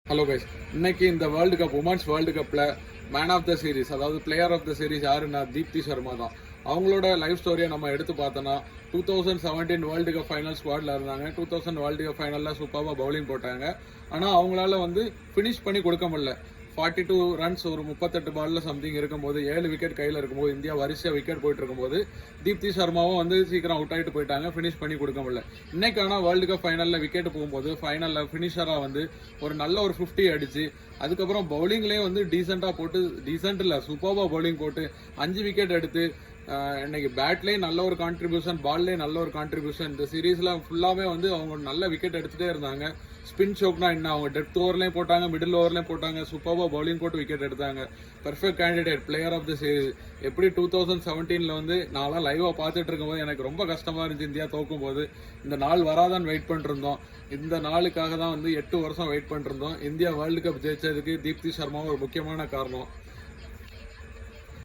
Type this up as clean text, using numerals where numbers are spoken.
Hello guys, இன்னைக்கு இந்த world cup women's world கப்பில் மேன் ஆஃப் த சீரிஸ், அதாவது பிளேயர் ஆஃப் த சீரிஸ் யாருன்னா தீப்தி சர்மா தான். அவங்களோட லைஃப் ஸ்டோரியை நம்ம எடுத்து பார்த்தோன்னா 2017 வேர்ல்டு கப் ஃபைனல் ஸ்குவாடில் இருந்தாங்க. 2000 வேர்ல்டு கப் ஃபைனலில் சூப்பராக பவுலிங் போட்டாங்க. ஆனால் அவங்களால ஃபினிஷ் பண்ணி கொடுக்க முடியல. 42 ரன்ஸ் ஒரு 38 பால்ல சம்திங் இருக்கும்போது 7 விக்கெட் கையில் இருக்கும்போது இந்தியா வரிசையாக விக்கெட் போயிட்டு இருக்கும்போது தீப்தி சர்மாவும் சீக்கிரம் அவுட் ஆகிட்டு போயிட்டாங்க. ஃபினிஷ் பண்ணி கொடுக்க முடியல. இன்னைக்கான வேர்ல்டு கப் ஃபைனலில் விக்கெட் போகும்போது ஃபைனலில் ஃபினிஷராக ஒரு நல்ல ஒரு 50 அடிச்சு அதுக்கப்புறம் பவுலிங்லேயே டீசெண்டாக போட்டு, டீசென்ட் இல்லை சூப்பராக பவுலிங் போட்டு 5 விக்கெட் எடுத்து இன்னைக்கு பேட்லேயே நல்ல ஒரு கான்ட்ரிபியூஷன், பால்லேயே நல்ல ஒரு கான்ட்ரிபியூஷன். இந்த சீரீஸில் ஃபுல்லாகவே அவங்க நல்ல விக்கெட் எடுத்துகிட்டே இருந்தாங்க. ஸ்பின் ஷோக்னா என்ன, அவங்க டெப்த் ஓவர்லேயும் போட்டாங்க, மிடில் ஓவர்லேயும் போட்டாங்க, சூப்பராக பவுலிங் போட்டு விக்கெட் எடுத்தாங்க. Perfect candidate player of the series. எப்படி 2017 நான்லாம் லைவாக பார்த்துட்டு இருக்கும்போது எனக்கு ரொம்ப கஷ்டமாக இருந்துச்சு இந்தியா தோக்கும் போது. இந்த நாள் வராதான்னு வெயிட் பண்ணிருந்தோம். இந்த நாளுக்காக தான் 8 வருஷம் வெயிட் பண்ணிருந்தோம். இந்தியா வேர்ல்டு கப் ஜெயிச்சதுக்கு தீப்தி சர்மா ஒரு முக்கியமான காரணம்.